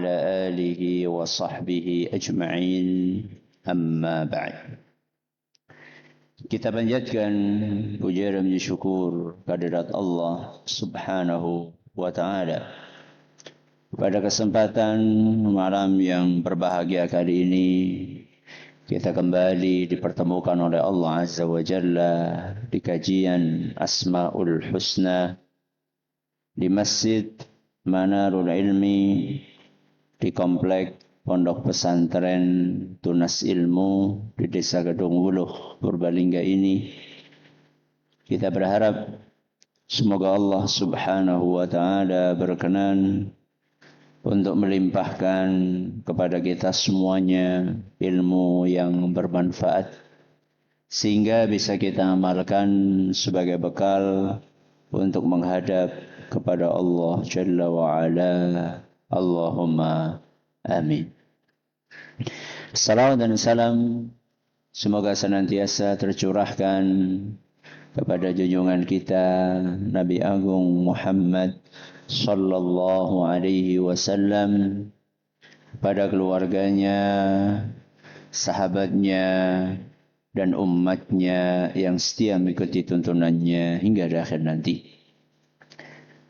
وعلى آله وصحبه أجمعين أما بعد. Kita panjatkan puja dan puji syukur kehadirat Allah Subhanahu wa taala. Pada kesempatan malam yang berbahagia kali ini, kita kembali dipertemukan oleh Allah Azza wa Jalla di kajian Asmaul Husna di Masjid Manarul Ilmi di Komplek Pondok Pesantren Tunas Ilmu di Desa Gedung Wuluh, Purbalingga ini. Kita berharap semoga Allah Subhanahu wa taala berkenan untuk melimpahkan kepada kita semuanya ilmu yang bermanfaat sehingga bisa kita amalkan sebagai bekal untuk menghadap kepada Allah Jalla wa Ala. Allahumma amin. Salawat dan salam semoga senantiasa tercurahkan kepada junjungan kita Nabi Agung Muhammad sallallahu alaihi wasallam, pada keluarganya, sahabatnya, dan umatnya yang setia mengikuti tuntunannya hingga di akhir nanti.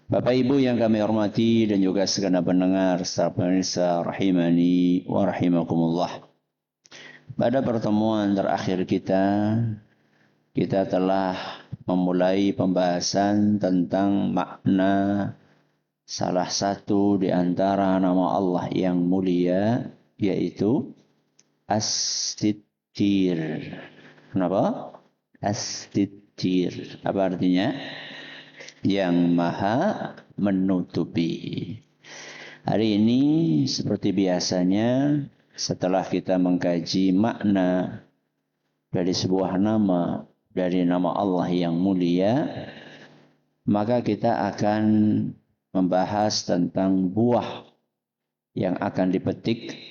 Bapak Ibu yang kami hormati dan juga segenap pendengar serta pemirsa rahimani wa rahimakumullah. Pada pertemuan terakhir kita telah memulai pembahasan tentang makna salah satu di antara nama Allah yang mulia, yaitu As-Sittir. Kenapa? As-Sittir. Apa artinya? Yang maha menutupi. Hari ini seperti biasanya, setelah kita mengkaji makna dari sebuah nama, dari nama Allah yang mulia, maka kita akan membahas tentang buah yang akan dipetik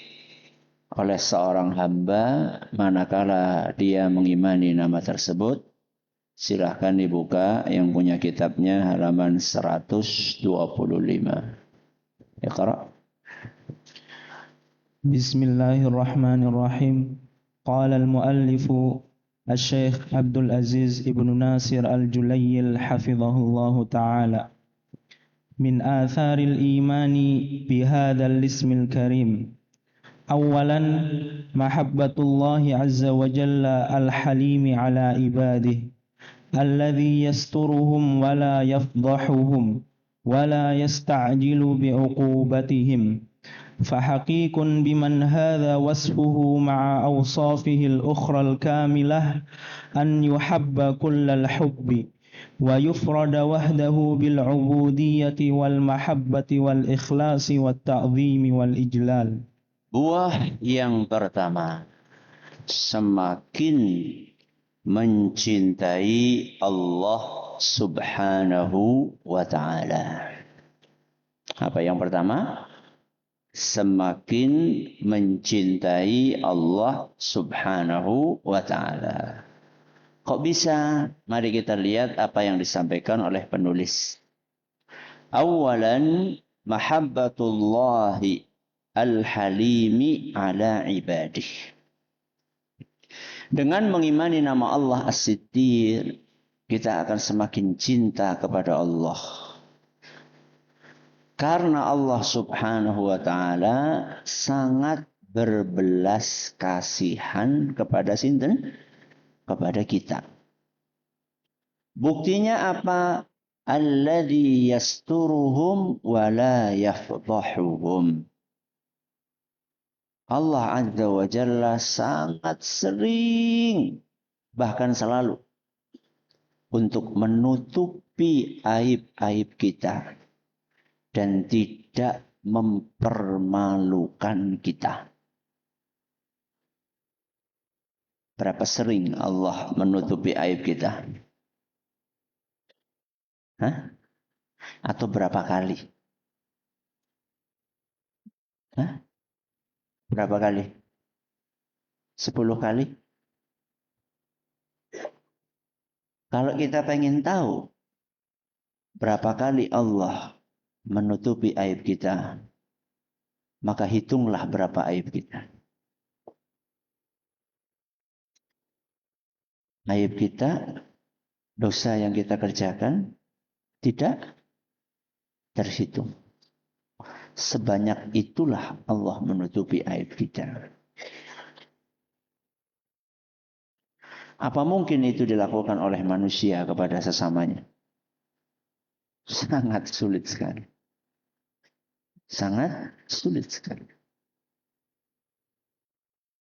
oleh seorang hamba manakala dia mengimani nama tersebut. Silahkan dibuka yang punya kitabnya halaman 125. Iqra. Bismillahirrahmanirrahim. Qala al-muallif Al-Syekh Abdul Aziz Ibn Nasir Al-Julayil hafizahullahu ta'ala. من آثار الإيمان بهذا الاسم الكريم. أولا محبة الله عز وجل الحليم على عباده الذي يسترهم ولا يفضحهم ولا يستعجل بعقوبتهم، فحقيق بمن هذا وصفه مع أوصافه الأخرى الكاملة أن يحب كل الحب ويفرد وحده بالعبودية والمحبة والإخلاص والتعظيم والإجلال. Buah yang pertama, semakin mencintai Allah Subhanahu wa ta'ala. Apa yang pertama? Semakin mencintai Allah Subhanahu wa ta'ala. Kok bisa? Mari kita lihat apa yang disampaikan oleh penulis. Awalan mahabbatullahi al-halimi ala ibadih. Dengan mengimani nama Allah As-Sittir, kita akan semakin cinta kepada Allah. Karena Allah Subhanahu wa ta'ala sangat berbelas kasihan kepada sinten? Kepada kita. Buktinya apa? Alladzi yasturuhum wa la yafdahuhum. Allah Azza wa Jalla sangat sering, bahkan selalu, untuk menutupi aib-aib kita dan tidak mempermalukan kita. Berapa sering Allah menutupi aib kita? Hah? Atau berapa kali? Hah? Berapa kali? 10 kali? Kalau kita pengen tahu berapa kali Allah menutupi aib kita, maka hitunglah berapa aib kita. Aib kita, dosa yang kita kerjakan tidak terhitung. Sebanyak itulah Allah menutupi aib kita. Apa mungkin itu dilakukan oleh manusia kepada sesamanya? Sangat sulit sekali. Sangat sulit sekali.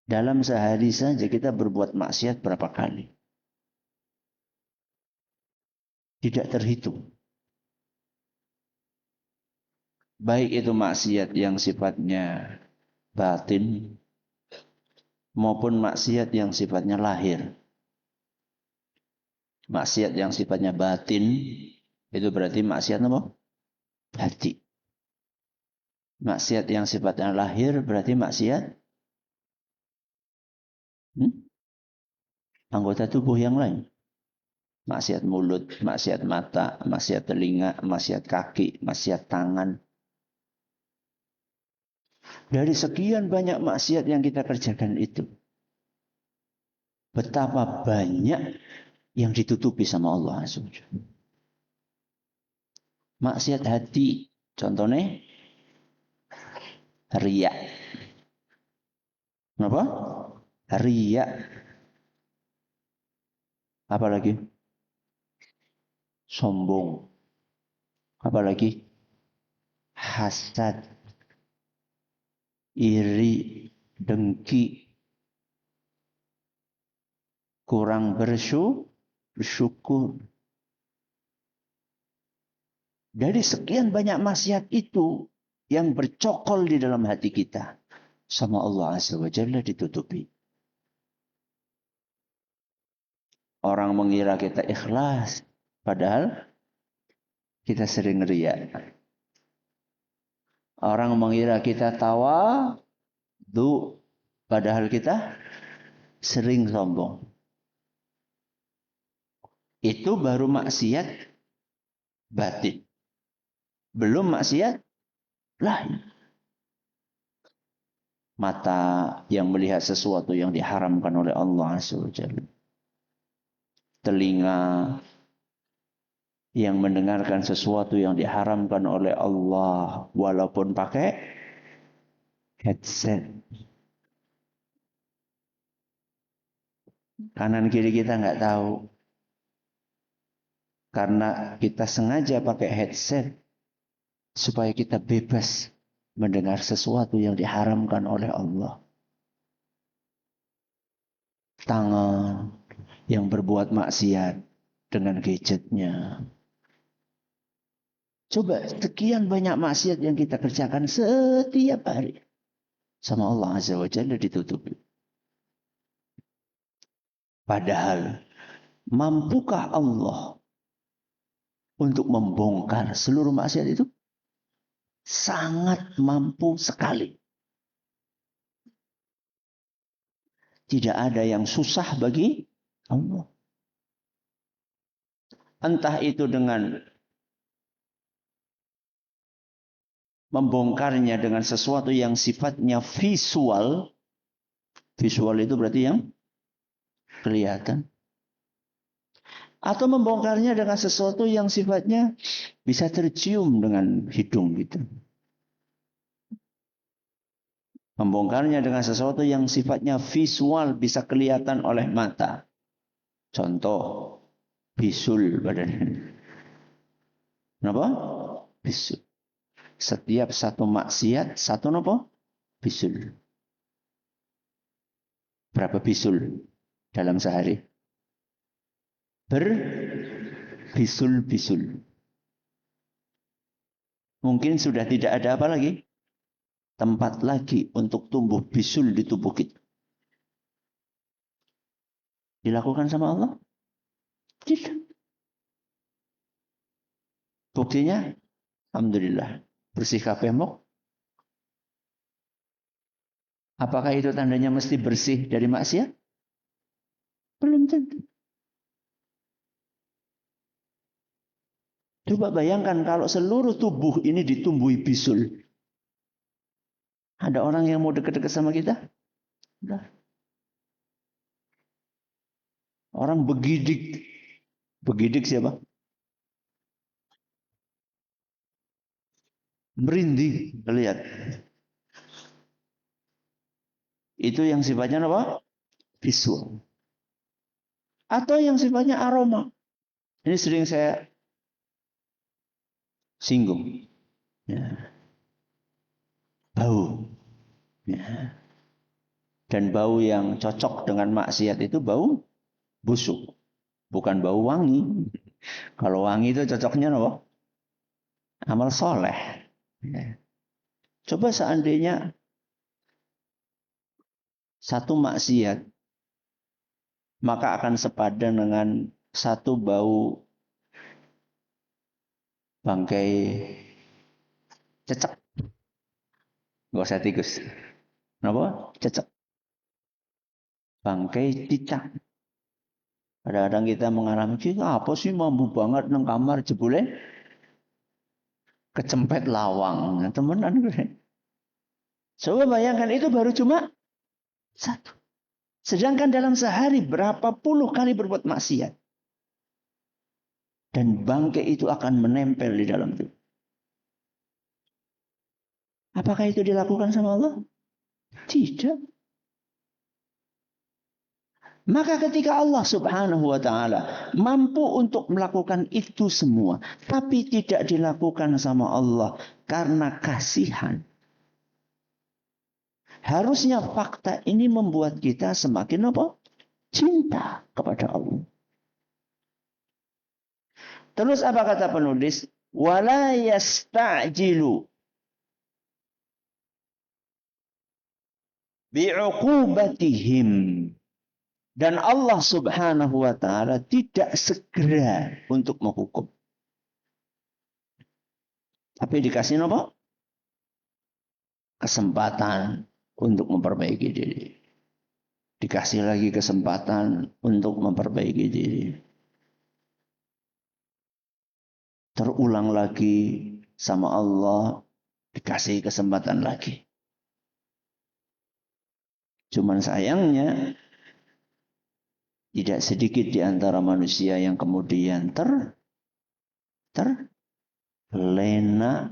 Dalam sehari saja kita berbuat maksiat berapa kali? Tidak terhitung. Baik itu maksiat yang sifatnya batin maupun maksiat yang sifatnya lahir. Maksiat yang sifatnya batin itu berarti maksiat apa? Hati. Maksiat yang sifatnya lahir berarti maksiat anggota tubuh yang lain. Maksiat mulut, maksiat mata, maksiat telinga, maksiat kaki, maksiat tangan. Dari sekian banyak maksiat yang kita kerjakan itu, betapa banyak yang ditutupi sama Allah SWT. Maksiat hati, contohnya riya. Apa? Riya. Apalagi? Sombong. Apalagi? Hasad. Iri. Dengki. Kurang bersyukur. Dari sekian banyak maksiat itu yang bercokol di dalam hati kita, sama Allah Azza wa Jalla ditutupi. Orang mengira kita ikhlas, padahal kita sering riya. Orang mengira kita tawadhu, padahal kita sering sombong. Itu baru maksiat batin. Belum maksiat lahir. Mata yang melihat sesuatu yang diharamkan oleh Allah SWT. Telinga yang mendengarkan sesuatu yang diharamkan oleh Allah walaupun pakai headset. Kanan kiri kita nggak tahu. Karena kita sengaja pakai headset supaya kita bebas mendengar sesuatu yang diharamkan oleh Allah. Tangan yang berbuat maksiat dengan gadgetnya. Coba sekian banyak maksiat yang kita kerjakan setiap hari. Sama Allah Azza wa Jalla ditutupi. Padahal mampukah Allah untuk membongkar seluruh maksiat itu? Sangat mampu sekali. Tidak ada yang susah bagi Allah. Entah itu dengan membongkarnya dengan sesuatu yang sifatnya visual. Visual itu berarti yang kelihatan. Atau membongkarnya dengan sesuatu yang sifatnya bisa tercium dengan hidung gitu. Membongkarnya dengan sesuatu yang sifatnya visual bisa kelihatan oleh mata. Contoh, bisul badan. Kenapa? Bisul. Setiap satu maksiat, satu apa? Bisul. Berapa bisul dalam sehari? Berbisul-bisul. Mungkin sudah tidak ada apa lagi? Tempat lagi untuk tumbuh bisul di tubuh kita. Dilakukan sama Allah? Tidak. Buktinya, alhamdulillah. Bersih kapemok. Apakah itu tandanya mesti bersih dari maksiat? Belum tentu. Coba bayangkan kalau seluruh tubuh ini ditumbuhi bisul. Ada orang yang mau dekat-dekat sama kita? Udah. Orang begidik. Begidik siapa? Merinding. Lihat. Itu yang sifatnya apa? Visual. Atau yang sifatnya aroma. Ini sering saya singgung. Ya. Bau. Ya. Dan bau yang cocok dengan maksiat itu bau busuk. Bukan bau wangi. Kalau wangi itu cocoknya apa? Amal soleh. Ya. Coba seandainya satu maksiat, maka akan sepadan dengan satu bau bangkai cecek. Gak usah tikus. Kenapa? Cecek. Bangkai cicak. Kadang-kadang kita mengalami, apa sih mampu banget nang kamar jebule kecempet lawang. Nah, temenan gue. Coba bayangkan itu baru cuma satu. Sedangkan dalam sehari berapa puluh kali berbuat maksiat. Dan bangkai itu akan menempel di dalam tubuh. Apakah itu dilakukan sama Allah? Tidak. Maka ketika Allah subhanahu wa ta'ala mampu untuk melakukan itu semua. Tapi tidak dilakukan sama Allah karena kasihan. Harusnya fakta ini membuat kita semakin apa? Cinta kepada Allah. Terus apa kata penulis? Wala yasta'jilu bi'uqubatihim. Dan Allah subhanahu wa ta'ala tidak segera untuk menghukum. Tapi dikasih apa? Kesempatan untuk memperbaiki diri. Dikasih lagi kesempatan untuk memperbaiki diri. Terulang lagi sama Allah. Dikasih kesempatan lagi. Cuman sayangnya tidak sedikit di antara manusia yang kemudian terlena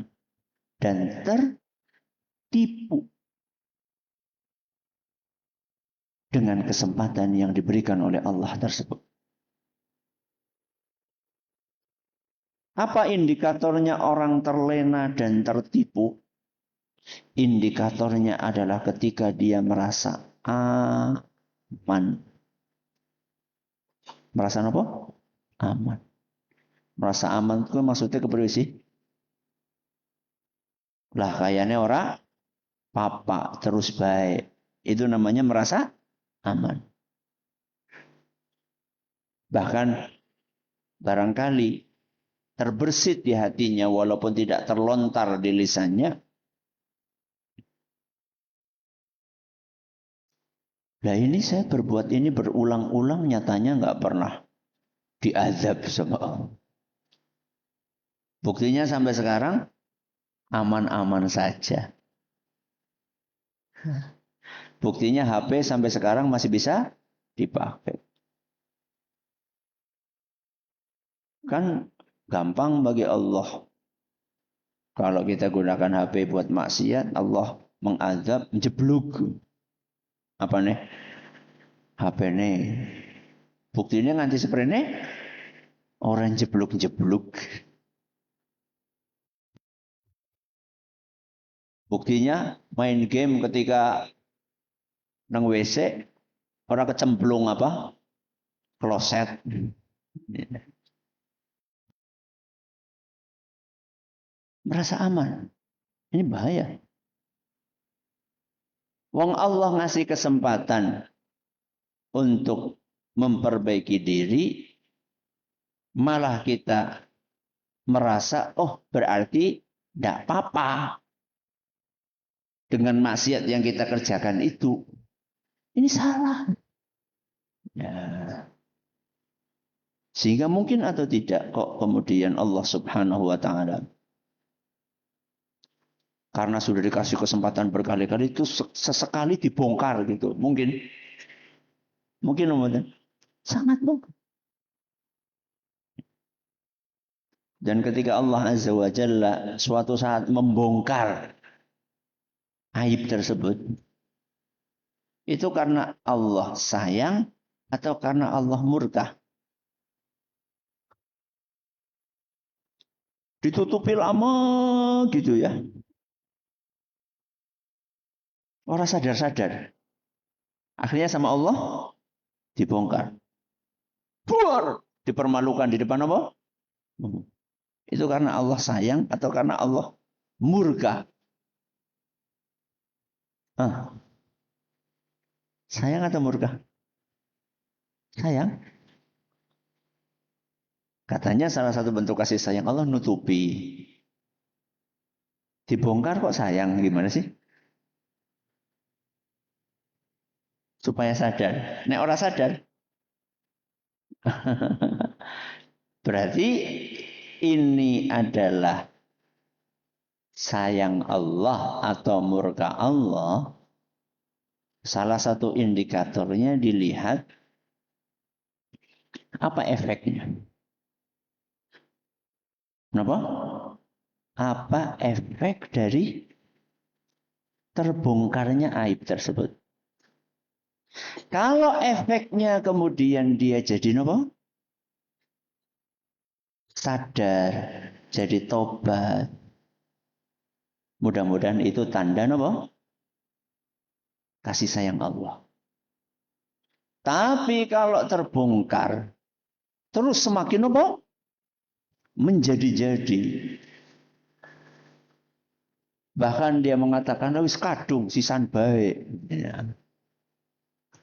dan tertipu dengan kesempatan yang diberikan oleh Allah tersebut. Apa indikatornya orang terlena dan tertipu? Indikatornya adalah ketika dia merasa aman. Merasa apa? Aman. Merasa aman itu maksudnya kepada sih? Lah kayaknya orang papa terus baik. Itu namanya merasa aman. Bahkan barangkali terbersit di hatinya walaupun tidak terlontar di lisannya. Lah ini saya berbuat ini berulang-ulang nyatanya nggak pernah diazab sama Allah. Buktinya sampai sekarang aman-aman saja. Buktinya HP sampai sekarang masih bisa dipakai. Kan gampang bagi Allah. Kalau kita gunakan HP buat maksiat, Allah mengazab jeblok. Apa nih? HP nih. Buktinya nganti seperti ini. Orang jeblok-jeblok. Buktinya main game ketika nang WC orang kecemplung apa? Kloset. Merasa aman. Ini bahaya. Wong Allah ngasih kesempatan untuk memperbaiki diri, malah kita merasa, oh berarti tidak apa-apa dengan maksiat yang kita kerjakan itu. Ini salah. Ya. Sehingga mungkin atau tidak kok kemudian Allah subhanahu wa ta'ala karena sudah dikasih kesempatan berkali-kali itu sesekali dibongkar gitu. Mungkin sangat mungkin. Dan ketika Allah Azza wa Jalla suatu saat membongkar aib tersebut, itu karena Allah sayang atau karena Allah murka? Ditutupi lama gitu ya. Orang sadar-sadar. Akhirnya sama Allah dibongkar. Buar. Dipermalukan di depan apa? Itu karena Allah sayang atau karena Allah murka? Sayang atau murka? Sayang. Katanya salah satu bentuk kasih sayang Allah nutupi. Dibongkar kok sayang, gimana sih? Supaya sadar. Nek orang sadar. Berarti ini adalah sayang Allah atau murka Allah. Salah satu indikatornya dilihat apa efeknya. Kenapa? Apa efek dari terbongkarnya aib tersebut? Kalau efeknya kemudian dia jadi apa? Sadar, jadi tobat. Mudah-mudahan itu tanda apa? Kasih sayang Allah. Tapi kalau terbongkar, terus semakin apa? Menjadi-jadi. Bahkan dia mengatakan, wis kadung, sisan baik. Ya.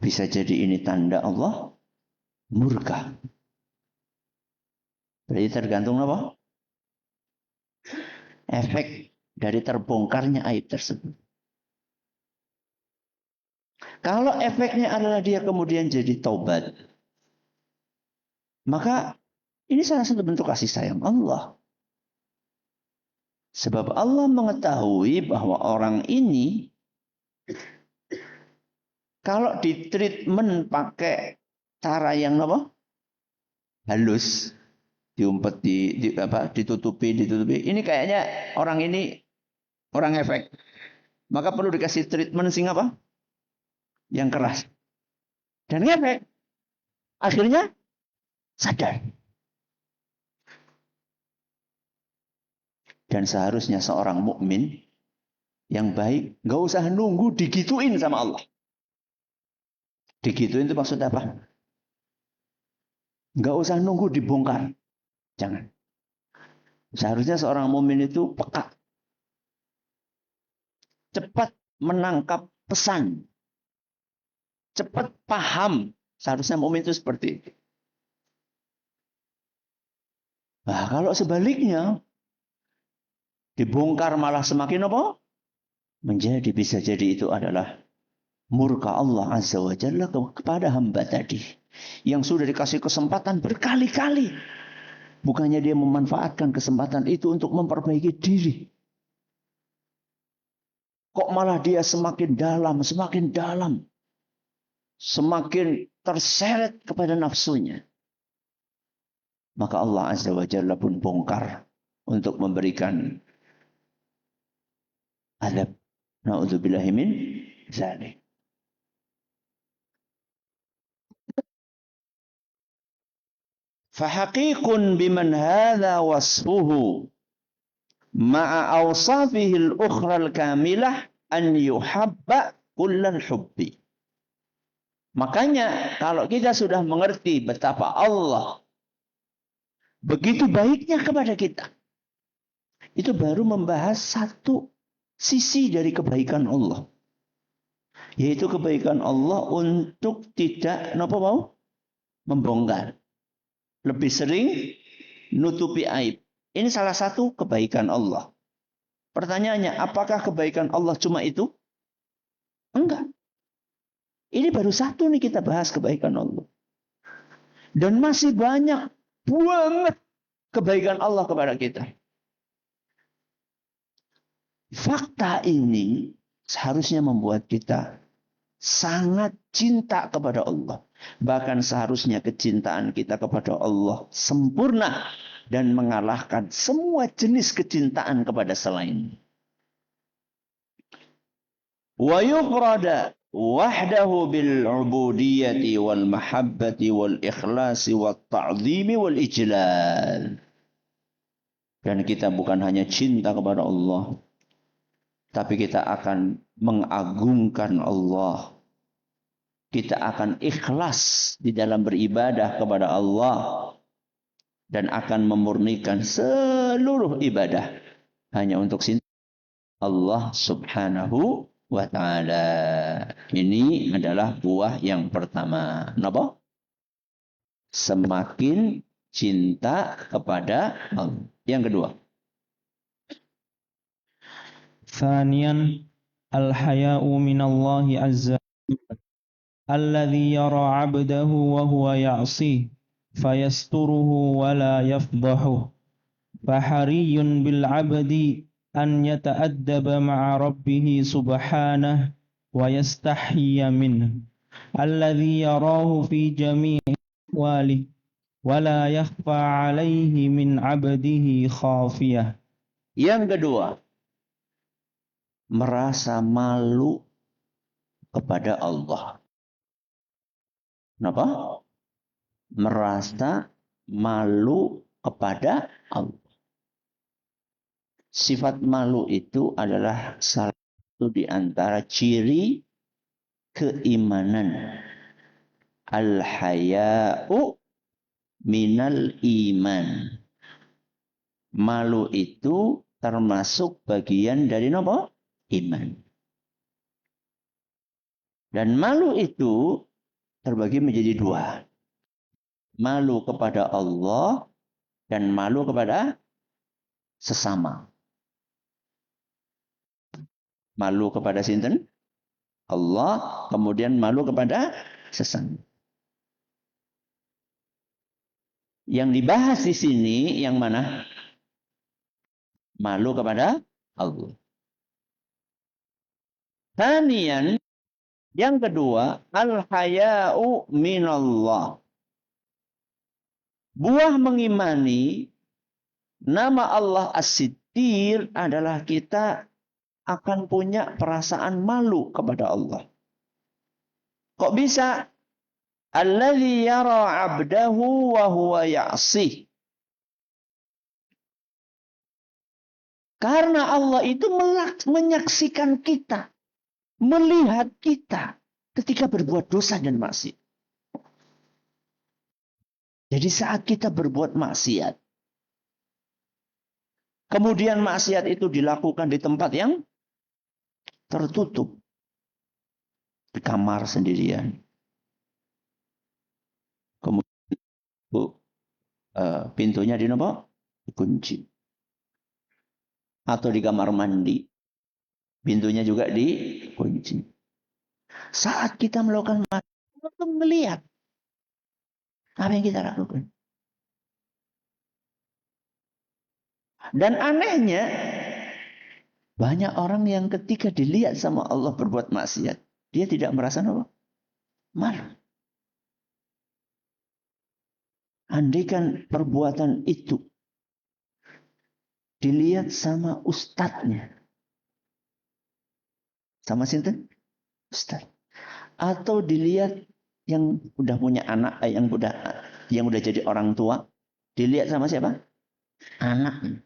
Bisa jadi ini tanda Allah murka. Berarti tergantung apa? Efek dari terbongkarnya aib tersebut. Kalau efeknya adalah dia kemudian jadi taubat, maka ini salah satu bentuk kasih sayang Allah. Sebab Allah mengetahui bahwa orang ini kalau ditreatment pakai cara yang apa? Halus, diumpet, ditutupi. Ini kayaknya orang ini orang efek. Maka perlu dikasih treatment sing apa? Yang keras. Dan efek. Akhirnya sadar. Dan seharusnya seorang mukmin yang baik nggak usah nunggu digituin sama Allah. Digituin itu maksudnya apa? Nggak usah nunggu dibongkar. Jangan. Seharusnya seorang mukmin itu peka. Cepat menangkap pesan. Cepat paham. Seharusnya mukmin itu seperti itu. Nah, kalau sebaliknya dibongkar malah semakin apa? Bisa jadi itu adalah murka Allah Azza wa Jalla kepada hamba tadi. Yang sudah dikasih kesempatan berkali-kali. Bukannya dia memanfaatkan kesempatan itu untuk memperbaiki diri. Kok malah dia semakin dalam. Semakin terseret kepada nafsunya. Maka Allah Azza wa Jalla pun bongkar untuk memberikan azab. Na'udzubillahi min dzalik. Fahaqiqun biman hadha wasfuhu ma'a awsafihi al-ukhra al-kamilah an yuhabba kullal hubbi. Makanya kalau kita sudah mengerti betapa Allah begitu baiknya kepada kita, itu baru membahas satu sisi dari kebaikan Allah. Yaitu kebaikan Allah untuk tidak membongkar. Lebih sering nutupi aib. Ini salah satu kebaikan Allah. Pertanyaannya, apakah kebaikan Allah cuma itu? Enggak. Ini baru satu nih kita bahas kebaikan Allah. Dan masih banyak banget kebaikan Allah kepada kita. Fakta ini seharusnya membuat kita sangat cinta kepada Allah. Bahkan seharusnya kecintaan kita kepada Allah sempurna dan mengalahkan semua jenis kecintaan kepada selain. Wa yufrada wahdahu bil ubudiyyati wal mahabbati wal ikhlasi wat ta'zimi wal ijlal. Dan kita bukan hanya cinta kepada Allah, tapi kita akan mengagungkan Allah. Kita akan ikhlas di dalam beribadah kepada Allah. Dan akan memurnikan seluruh ibadah hanya untuk cinta Allah subhanahu wa ta'ala. Ini adalah buah yang pertama. Kenapa? Semakin cinta kepada Allah. Yang kedua. ثانيا الحياء من الله عز وجل الذي يرى عبده وهو يعصيه فيستره ولا يفضحه فحري بالعبد أن يتأدب مع ربه سبحانه ويستحيي منه الذي يراه في جميع أحواله ولا يخفى عليه من عبده خافية. Yang kedua, merasa malu kepada Allah. Kenapa? Merasa malu kepada Allah. Sifat malu itu adalah salah satu di antara ciri keimanan. Al-haya'u minal iman. Malu itu termasuk bagian dari apa? Iman. Dan malu itu terbagi menjadi dua. Malu kepada Allah dan malu kepada sesama. Malu kepada sinten? Allah, kemudian malu kepada sesama. Yang dibahas di sini yang mana? Malu kepada Allah. Tanian, yang kedua, al-haya'u minallah. Buah mengimani nama Allah As-Sittir adalah kita akan punya perasaan malu kepada Allah. Kok bisa? Alladzi yara 'abdahu wa huwa ya'sih. Karena Allah itu menyaksikan kita, melihat kita ketika berbuat dosa dan maksiat. Jadi saat kita berbuat maksiat, kemudian maksiat itu dilakukan di tempat yang tertutup, di kamar sendirian. Kemudian pintunya dikunci. Atau di kamar mandi, pintunya juga dikunci. Saat kita melakukan maksiat, kita melihat apa yang kita lakukan. Dan anehnya, banyak orang yang ketika dilihat sama Allah berbuat maksiat, dia tidak merasa malu. Andaikan perbuatan itu dilihat sama ustadznya. Sama sinten? Ustadz. Atau dilihat yang udah punya anak, yang udah jadi orang tua, dilihat sama siapa? Anak.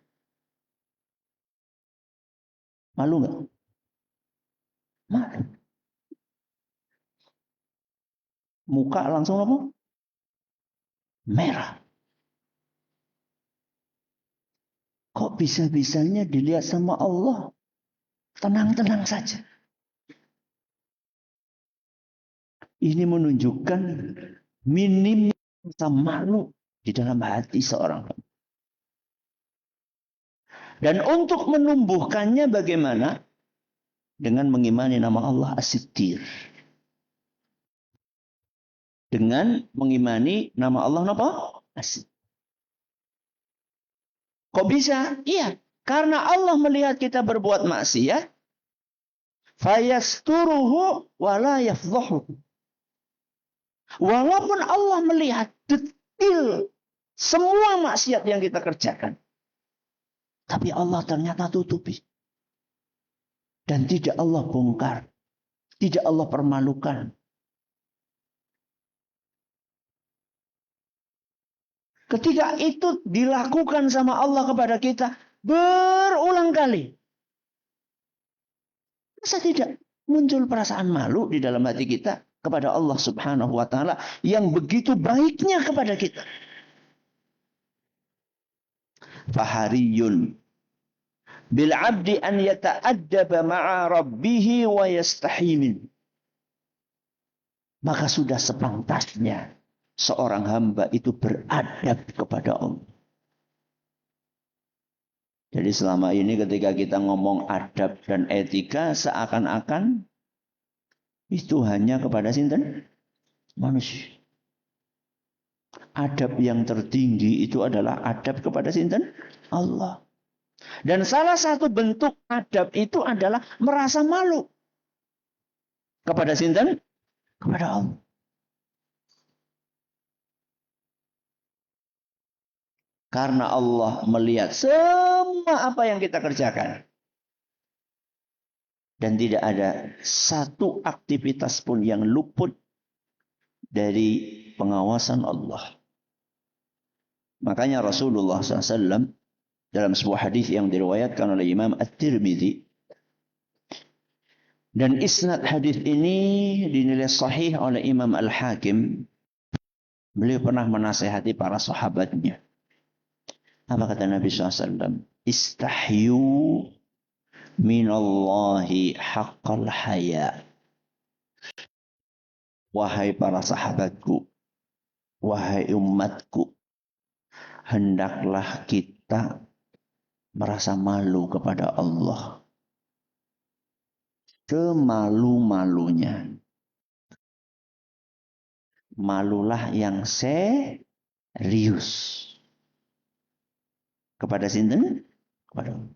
Malu nggak? Malu. Muka langsung apa? Merah. Kok bisa-bisanya dilihat sama Allah? Tenang-tenang saja. Ini menunjukkan minim rasa malu di dalam hati seorang. Dan untuk menumbuhkannya bagaimana? Dengan mengimani nama Allah As-Sittir. Dengan mengimani nama Allah apa? As-Sittir. Kok bisa? Iya. Karena Allah melihat kita berbuat maksiat, fayasturuhu wala yafdhahu. Walaupun Allah melihat detil semua maksiat yang kita kerjakan, tapi Allah ternyata tutupi. Dan tidak Allah bongkar, tidak Allah permalukan. Ketika itu dilakukan sama Allah kepada kita berulang kali, masa tidak muncul perasaan malu di dalam hati kita kepada Allah Subhanahu wa taala yang begitu baiknya kepada kita? Fahariyun bil 'abdi an yata'addaba ma'a rabbih wa yastahi min. Maka sudah sepantasnya seorang hamba itu beradab kepada Allah. Jadi selama ini ketika kita ngomong adab dan etika, seakan-akan itu hanya kepada sinten? Manusia. Adab yang tertinggi itu adalah adab kepada sinten? Allah. Dan salah satu bentuk adab itu adalah merasa malu kepada sinten? Kepada Allah. Karena Allah melihat semua apa yang kita kerjakan. Dan tidak ada satu aktivitas pun yang luput dari pengawasan Allah. Makanya Rasulullah SAW dalam sebuah hadis yang diriwayatkan oleh Imam At-Tirmidzi. Dan isnad hadis ini dinilai sahih oleh Imam Al-Hakim. Beliau pernah menasihati para sahabatnya. Apa kata Nabi SAW? Istahyu minallahi haqqal haya. Wahai para sahabatku, wahai umatku, hendaklah kita merasa malu kepada Allah. Semalu-malunya. Malulah yang serius. Kepada sinten? Kepada Allah.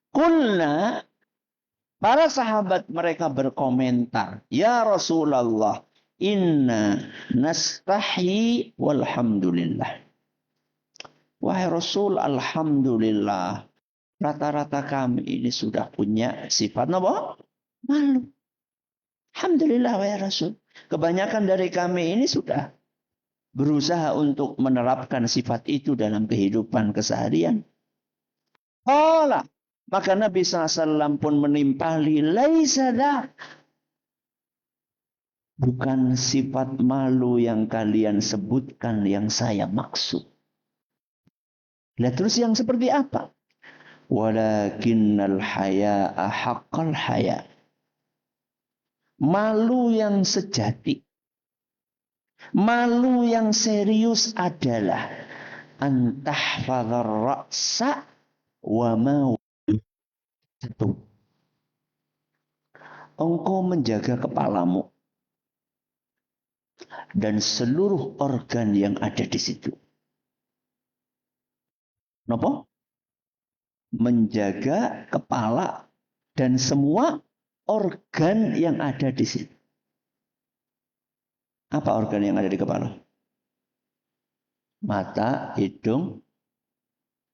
Kulna, para sahabat mereka berkomentar, ya Rasulullah, inna nastahi walhamdulillah. Wahai Rasul, alhamdulillah. Rata-rata kami ini sudah punya sifat apa? Malu. Alhamdulillah wahai Rasul. Kebanyakan dari kami ini sudah berusaha untuk menerapkan sifat itu dalam kehidupan keseharian. Qala, maka Nabi SAW pun menimpali, laisa dzak. Bukan sifat malu yang kalian sebutkan yang saya maksud. Lihat terus yang seperti apa? Walakinnal haya'a haqqal haya. Malu yang sejati. Malu yang serius adalah antahfadhar ra'sa wa ma satu. Engkau menjaga kepalamu dan seluruh organ yang ada di situ. Napa? Menjaga kepala dan semua organ yang ada di situ. Apa organ yang ada di kepala? Mata, hidung,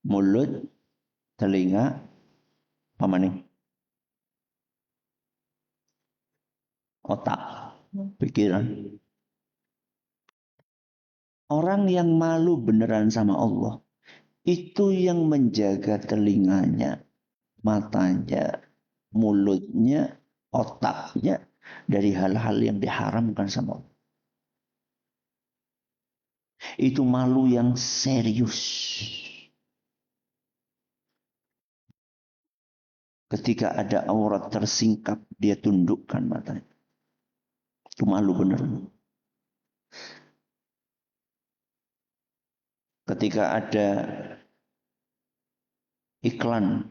mulut, telinga, pamaning, otak, pikiran. Orang yang malu beneran sama Allah, itu yang menjaga telinganya, matanya, mulutnya, otaknya dari hal-hal yang diharamkan sama Allah. Itu malu yang serius. Ketika ada aurat tersingkap, dia tundukkan matanya. Itu malu bener. Ketika ada iklan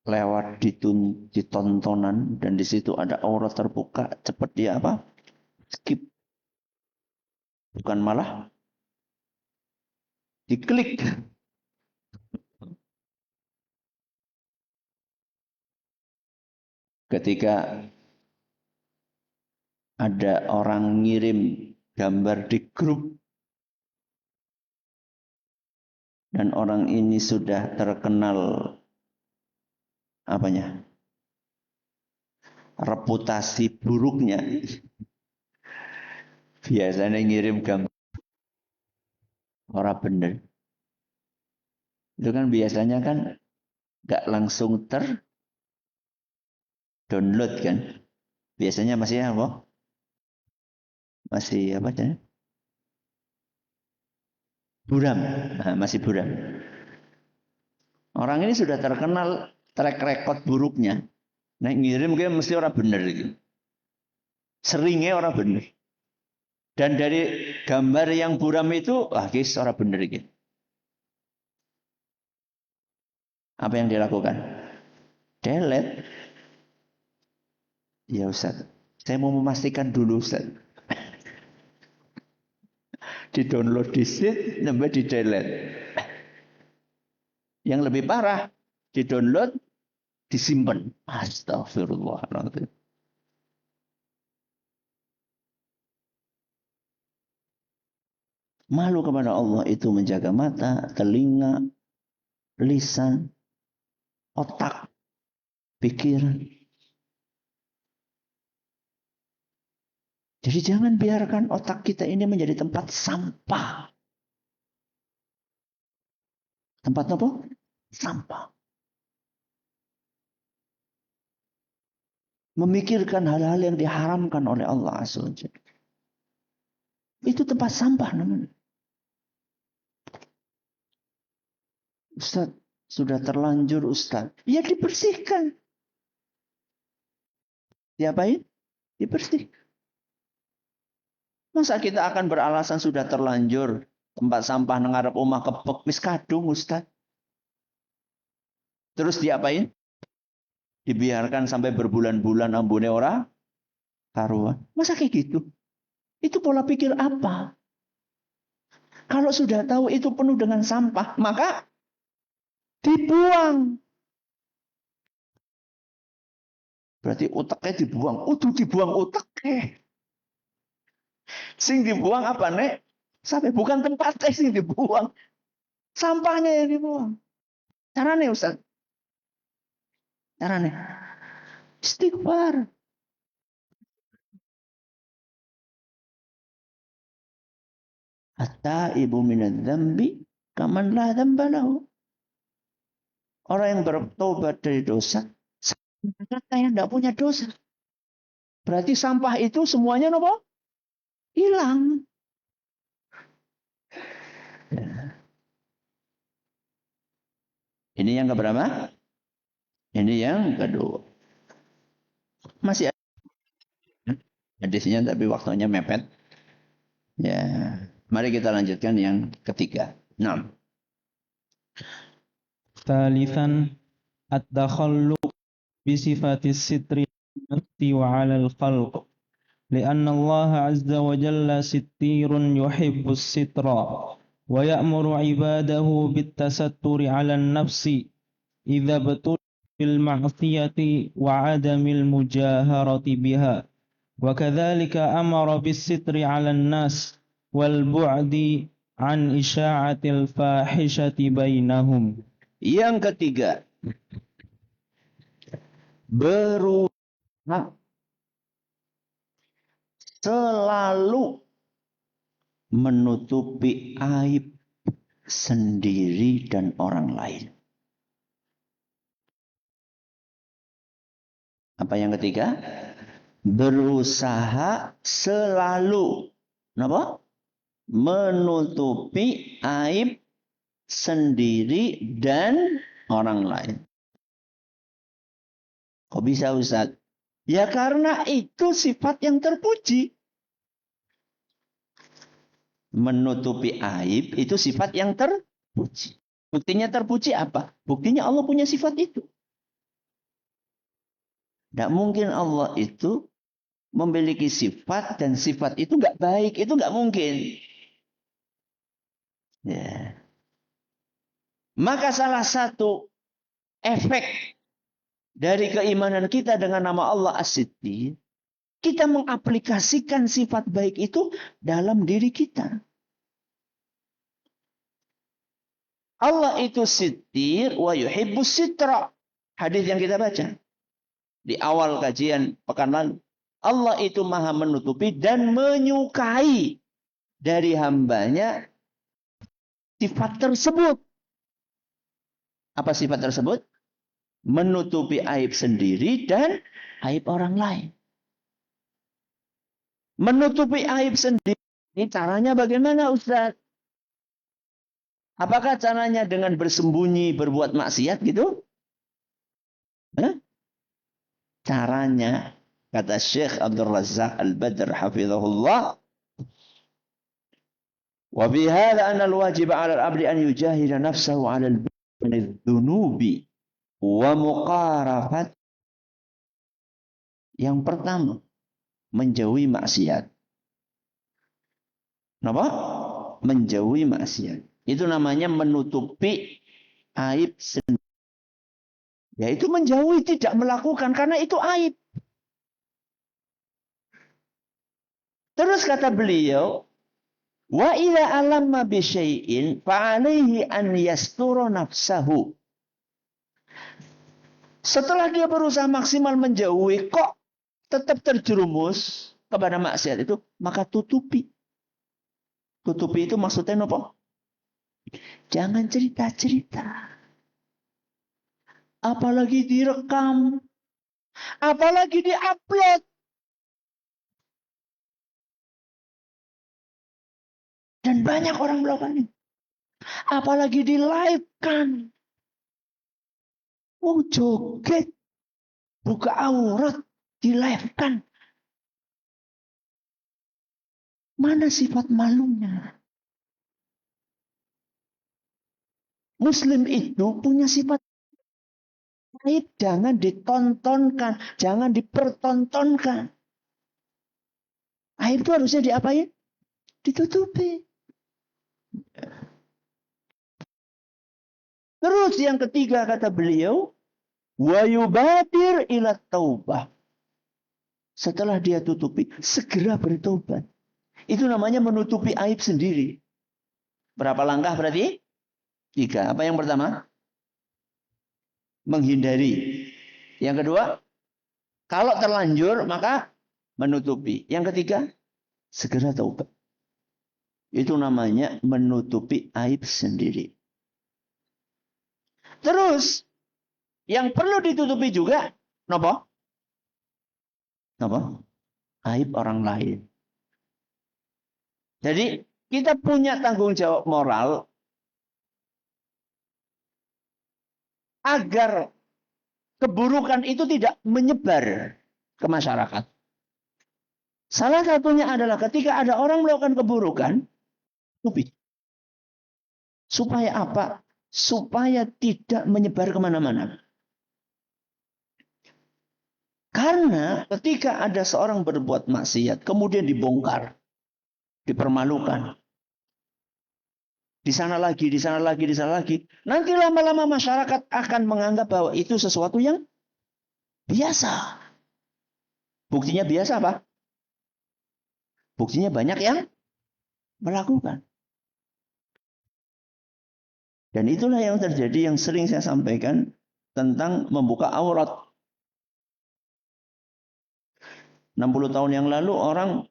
lewat di tontonan dan di situ ada aurat terbuka, cepat dia apa? Skip. Bukan malah diklik. ketika ada orang ngirim gambar di grup dan orang ini sudah terkenal reputasi buruknya, biasanya ngirim gambar orang bener. Itu kan biasanya kan gak langsung download kan. Biasanya masih apa? Masih apa ya? Buram. Nah, masih buram. Orang ini sudah terkenal track record buruknya. Nah, ngirim kayak mesti orang bener gitu. Seringnya orang bener. Dan dari gambar yang buram itu, guys, orang bener gitu. Apa yang dilakukan? Delete. Ya Ustaz, saya mau memastikan dulu Ustaz. Di-download di sini, sampai di-delete. Yang lebih parah, di-download, disimpan. Astagfirullahaladzim. Malu kepada Allah itu menjaga mata, telinga, lisan, otak, pikiran. Jadi jangan biarkan otak kita ini menjadi tempat sampah. Tempat apa? Sampah. Memikirkan hal-hal yang diharamkan oleh Allah SWT. Itu tempat sampah namanya. Ustaz, sudah terlanjur Ustaz. Ya dibersihkan. Diapain? Dibersihkan. Masa kita akan beralasan sudah terlanjur tempat sampah ngarep omah kepek wis kadung Ustaz. Terus diapain? Dibiarkan sampai berbulan-bulan ambune ora karuan. Masa kayak gitu? Itu pola pikir apa? Kalau sudah tahu itu penuh dengan sampah, maka dibuang. Berarti otaknya dibuang. Udah dibuang otaknya. Sing dibuang apa nek? Sampai bukan tempatnya sing dibuang. Sampahnya yang dibuang. Caranya Ustaz. Caranya. Istighfar. Hatta ibu minad dzambi kaman la dzamba lahu. Orang yang bertobat dari dosa kata yang tidak punya dosa. Berarti sampah itu semuanya apa? Hilang. Ini yang keberapa? Ini yang kedua. Masih ada hadisnya tapi waktunya mepet. Ya, mari kita lanjutkan yang ketiga. 6. ثالثا التخلق بصفات الستر النفس وعلى الخلق لأن الله عز وجل ستير يحب الستر ويأمر عباده بالتستر على النفس إذا ابتلوا بالمعصية وعدم المجاهرة بها وكذلك أمر بالستر على الناس والبعد عن إشاعة الفاحشة بينهم. Yang ketiga, berusaha selalu menutupi aib sendiri dan orang lain. Apa yang ketiga? Berusaha selalu menutupi aib sendiri dan orang lain. Kok bisa Ustaz? Ya karena itu sifat yang terpuji. Menutupi aib itu sifat yang terpuji. Buktinya terpuji apa? Buktinya Allah punya sifat itu. Tidak mungkin Allah itu memiliki sifat dan sifat itu nggak baik. Itu nggak mungkin. Ya. Maka salah satu efek dari keimanan kita dengan nama Allah As-Sittir, kita mengaplikasikan sifat baik itu dalam diri kita. Allah itu Sittir wa yuhibbus sitra. Hadis yang kita baca di awal kajian pekan lalu. Allah itu maha menutupi dan menyukai dari hambanya sifat tersebut. Apa sifat tersebut? Menutupi aib sendiri dan aib orang lain. Menutupi aib sendiri. Ini caranya bagaimana, Ustaz? Apakah caranya dengan bersembunyi, berbuat maksiat gitu? Hah? Caranya, kata Syekh Abdul Razak Al-Badr hafizahullah, wa bihadza anna al-wajib 'ala al-'abdi an yujahida nafsahu 'ala al-dhunubi wa muqarafat. Yang pertama, menjauhi maksiat. Kenapa? Menjauhi maksiat. Itu namanya menutupi aib sendiri. Yaitu menjauhi, tidak melakukan karena itu aib. Terus kata beliau, wa idza alamma bi syai'in fa 'alaihi an yastura nafsahu. Setelah dia berusaha maksimal menjauhi, kok tetap terjerumus kepada maksiat itu, maka tutupi. Tutupi itu maksudnya apa? Jangan cerita-cerita. Apalagi direkam. Apalagi diupload. Dan banyak orang melakukan ini. Apalagi di-live-kan. Oh, joget. Buka aurat. Di-live-kan. Mana sifat malunya? Muslim itu punya sifat aib, jangan ditontonkan, jangan dipertontonkan. Aib itu harusnya diapain? Ditutupi. Terus yang ketiga kata beliau, wa yubadir ila taubah. Setelah dia tutupi, segera bertobat. Itu namanya menutupi aib sendiri. Berapa langkah berarti? 3. Apa yang pertama? Menghindari. Yang kedua, kalau terlanjur maka menutupi. Yang ketiga, segera taubat. Itu namanya menutupi aib sendiri. Terus, yang perlu ditutupi juga, apa? Apa? Aib orang lain. Jadi, kita punya tanggung jawab moral agar keburukan itu tidak menyebar ke masyarakat. Salah satunya adalah ketika ada orang melakukan keburukan, tutupi. Supaya apa? Supaya tidak menyebar kemana-mana. Karena ketika ada seorang berbuat maksiat, kemudian dibongkar, dipermalukan. Di sana lagi, di sana lagi, di sana lagi. Nanti lama-lama masyarakat akan menganggap bahwa itu sesuatu yang biasa. Buktinya biasa apa? Buktinya banyak yang melakukan. Dan itulah yang terjadi yang sering saya sampaikan tentang membuka aurat. 60 tahun yang lalu orang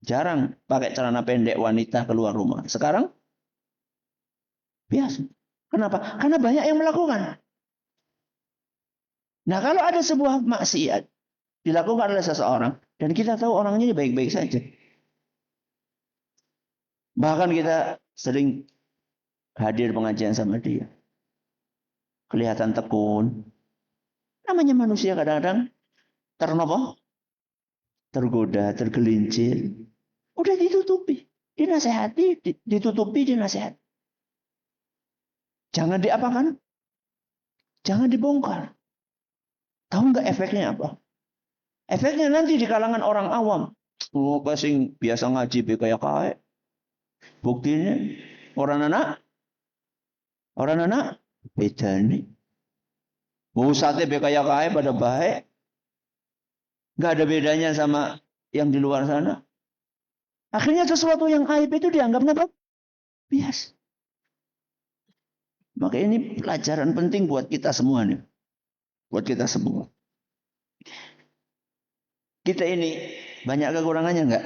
jarang pakai celana pendek wanita keluar rumah. Sekarang biasa. Kenapa? Karena banyak yang melakukan. Nah, kalau ada sebuah maksiat dilakukan oleh seseorang dan kita tahu orangnya baik-baik saja. Bahkan kita sering hadir pengajian sama dia. Kelihatan tekun. Namanya manusia kadang-kadang tergoda, tergelincir. Udah ditutupi. Dinasehati, ditutupi, dinasehati. Jangan diapakan? Jangan dibongkar. Tahu nggak efeknya apa? Efeknya nanti di kalangan orang awam. Oh, kasing biasa ngaji kayak kayak. Buktinya orang anak beda nih. Pusatnya kayak pada baik. Nggak ada bedanya sama yang di luar sana. Akhirnya sesuatu yang aib itu dianggapnya apa? Biasa. Maka ini pelajaran penting buat kita semua nih. Buat kita semua. Kita ini banyak kekurangannya enggak?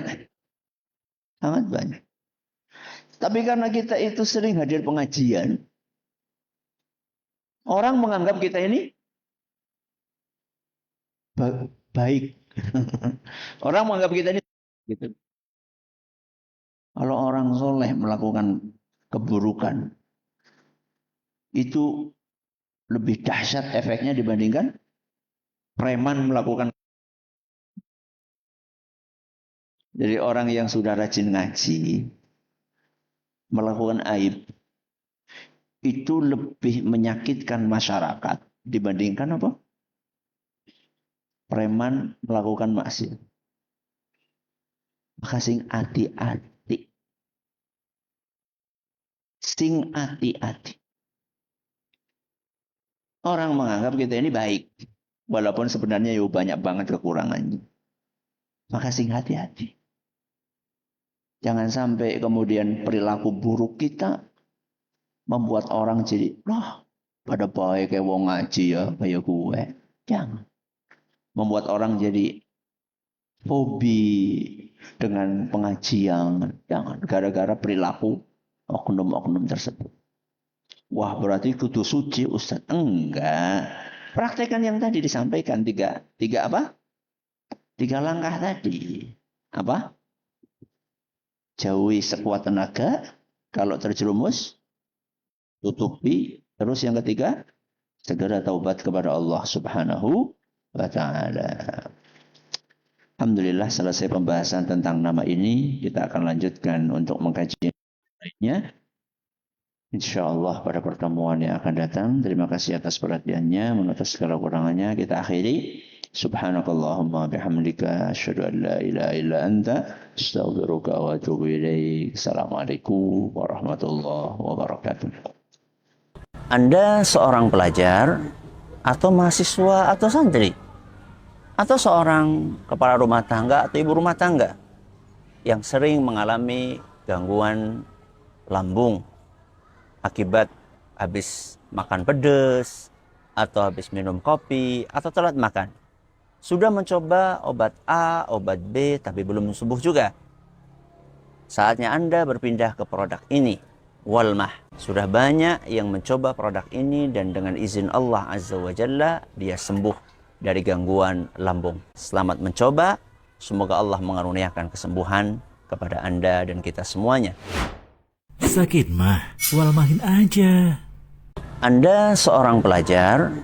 Sangat banyak. Tapi karena kita itu sering hadir pengajian, orang menganggap kita ini baik. Orang menganggap kita ini gitu. Kalau orang soleh melakukan keburukan, itu lebih dahsyat efeknya dibandingkan preman melakukan. Jadi orang yang sudah rajin ngaji, melakukan aib, itu lebih menyakitkan masyarakat dibandingkan apa? Preman melakukan maksiat. Maka sing hati-hati. Sing hati-hati. Orang menganggap kita ini baik. Walaupun sebenarnya ya banyak banget kekurangannya. Maka sing hati-hati. Jangan sampai kemudian perilaku buruk kita membuat orang jadi, wah, pada baik kayak wong ngaji ya, kayak gue. Jangan. Membuat orang jadi fobi dengan pengajian. Jangan. Gara-gara perilaku oknum-oknum tersebut. Wah, berarti kudu suci, Ustaz. Enggak. Praktekkan yang tadi disampaikan. Tiga apa? 3 langkah tadi. Apa? Jauhi sekuat tenaga. Kalau terjerumus, tutupi. Terus yang ketiga, segera taubat kepada Allah Subhanahu wa ta'ala. Alhamdulillah selesai pembahasan tentang nama ini. Kita akan lanjutkan untuk mengkaji lainnya. InsyaAllah pada pertemuan yang akan datang. Terima kasih atas perhatiannya. Menurut segala kurangannya kita akhiri. Subhanakallahumma bihamdika asyhadu an la ilaha illa anta astaghfiruka wa atubu ilaik. Assalamualaikum warahmatullahi wabarakatuh. Anda seorang pelajar atau mahasiswa atau santri atau seorang kepala rumah tangga atau ibu rumah tangga yang sering mengalami gangguan lambung akibat habis makan pedas atau habis minum kopi atau telat makan. Sudah mencoba obat A, obat B, tapi belum sembuh juga. Saatnya Anda berpindah ke produk ini, Walmah. Sudah banyak yang mencoba produk ini dan dengan izin Allah Azza wa Jalla, dia sembuh dari gangguan lambung. Selamat mencoba, semoga Allah mengaruniakan kesembuhan kepada Anda dan kita semuanya. Sakit mah, walmahin aja. Anda seorang pelajar